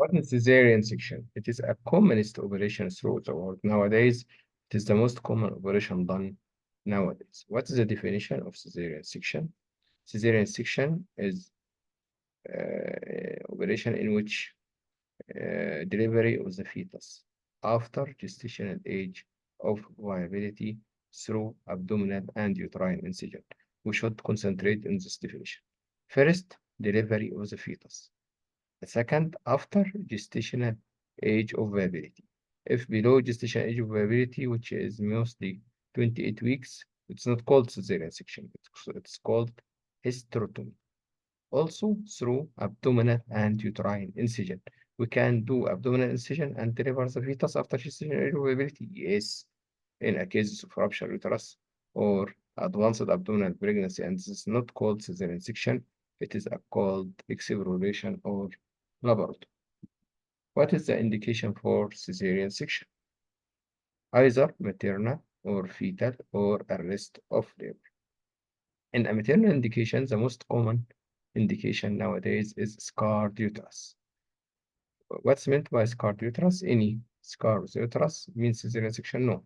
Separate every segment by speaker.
Speaker 1: What is cesarean section? It is a commonest operation throughout the world nowadays. It is the most common operation done nowadays. What is the definition of cesarean section? Cesarean section is operation in which delivery of the fetus after gestational age of viability through abdominal and uterine incision. We should concentrate on this definition. First, delivery of the fetus. The second, after gestational age of viability. If below gestational age of viability, which is mostly 28 weeks, it's not called cesarean section. It's called hysterectomy. Also, through abdominal and uterine incision. We can do abdominal incision and deliver the fetus after gestational age of viability. Yes, in a case of rupture uterus or advanced abdominal pregnancy, and this is not called cesarean section. It is called exploration or laboratory. What is the indication for cesarean section? Either maternal or fetal or arrest of labor. In a maternal indication, the most common indication nowadays is scarred uterus. What's meant by scarred uterus? Any scar with uterus means cesarean section? No.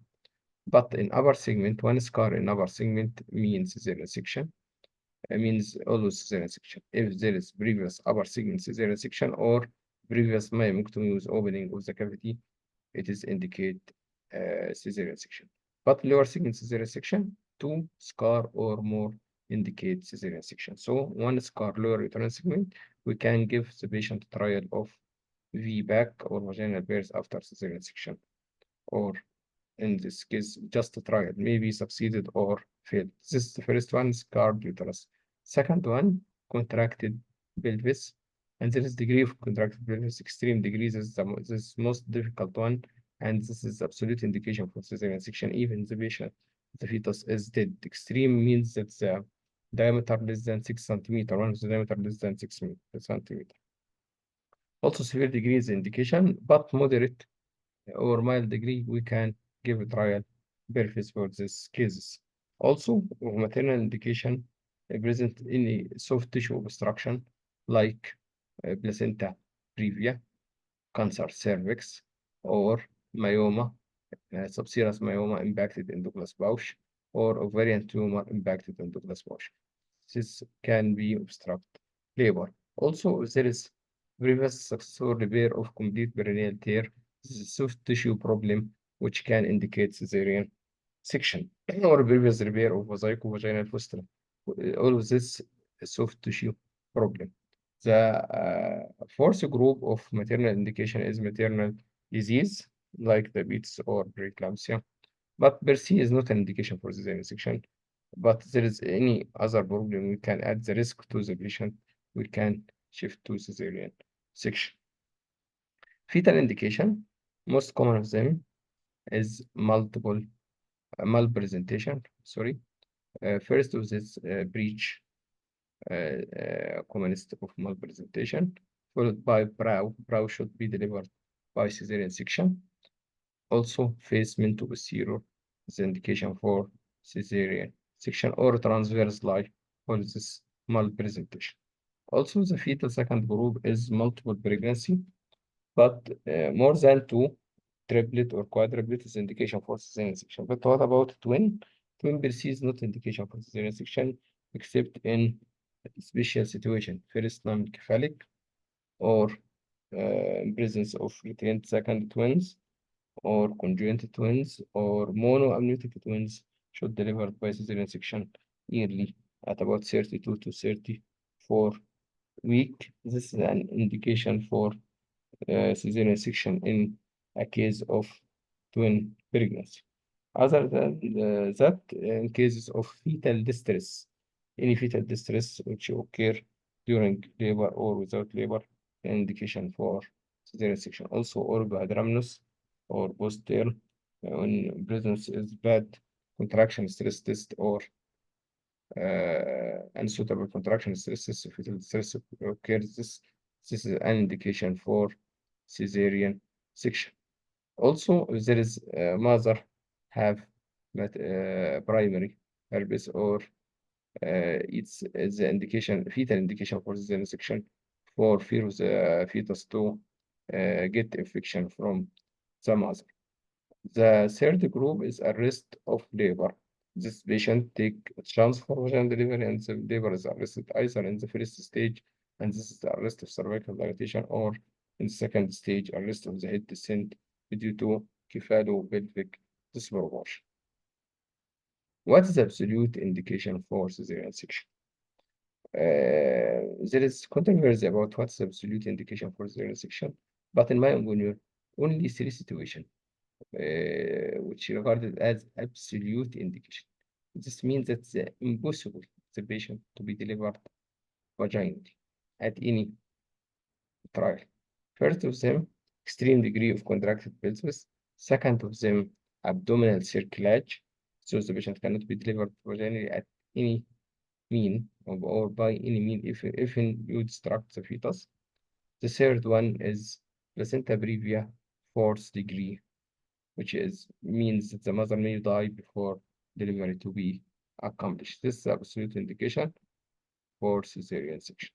Speaker 1: But in upper segment, one scar in upper segment means cesarean section. It means always cesarean section. If there is previous upper segment cesarean section or previous myomectomy with opening of the cavity, it is indicate cesarean section. But lower segment cesarean section, two scar or more indicate cesarean section. So one scar lower uterine segment, we can give the patient trial of VBAC or vaginal birth after cesarean section, or in this case, just a trial, maybe succeeded or failed. This is the first one, scarred uterus. Second one, contracted pelvis. And there is degree of contracted pelvis, extreme degrees is this most difficult one. And this is absolute indication for cesarean section, even the patient, the fetus is dead. Extreme means that the diameter less than 6 centimeter, one is the diameter less than 6 centimeter. Also severe degree is indication, but moderate or mild degree, we can give a trial purpose for these cases. Also, maternal indication present any soft tissue obstruction like placenta previa, cancer cervix, or myoma, subserous myoma impacted endogenous pouch, or ovarian tumor impacted endogenous pouch. This can be obstruct labor. Also, if there is previous successful repair of complete perineal tear, this is a soft tissue problem which can indicate cesarean section or previous repair of vaginal fistula. All of this is soft tissue problem. The fourth group of maternal indication is maternal disease like diabetes or preeclampsia. But per se is not an indication for cesarean section. But there is any other problem, we can add the risk to the patient. We can shift to cesarean section. Fetal indication, most common of them is multiple malpresentation. Sorry. First of this breach, commonest of malpresentation, followed by brow. Brow should be delivered by cesarean section. Also, face to posterior is indication for cesarean section or transverse lie for this malpresentation. Also, the fetal second group is multiple pregnancy, but more than two, triplet or quadruplet is indication for cesarean section. But what about twin? Twin per se is not indication for cesarean section, except in special situation. First non-cephalic or presence of retained second twins or conjoined twins or monoamniotic twins should deliver by cesarean section yearly at about 32 to 34 week. This is an indication for cesarean section in a case of twin pregnancy. Other than that, in cases of fetal distress, any fetal distress which occur during labor or without labor, indication for cesarean section. Also, orgohydramnios or post-term, when presence is bad contraction stress test or unsuitable contraction stress test, fetal distress occurs. This is an indication for cesarean section. Also, if there is mother have primary herpes or it's the indication, fetal indication for cesarean section for fear of the fetus to get infection from the mother. The third group is arrest of labor. This patient take a chance for vaginal delivery and the labor is arrested either in the first stage, and this is the arrest of cervical dilatation, or in the second stage, arrest of the head descent due to cephalopelvic disproportion. What is the absolute indication for cesarean section? There is controversy about what's the absolute indication for cesarean section, but in my opinion, only three situations which regarded as absolute indication. This means that it's impossible for the patient to be delivered vaginally at any trial. First of them, extreme degree of contracted pelvis. Second of them, abdominal circulage. So the patient cannot be delivered vaginally at any mean or by any mean if you distract the fetus. The third one is placenta previa fourth degree, which is means that the mother may die before delivery to be accomplished. This is the absolute indication for cesarean section.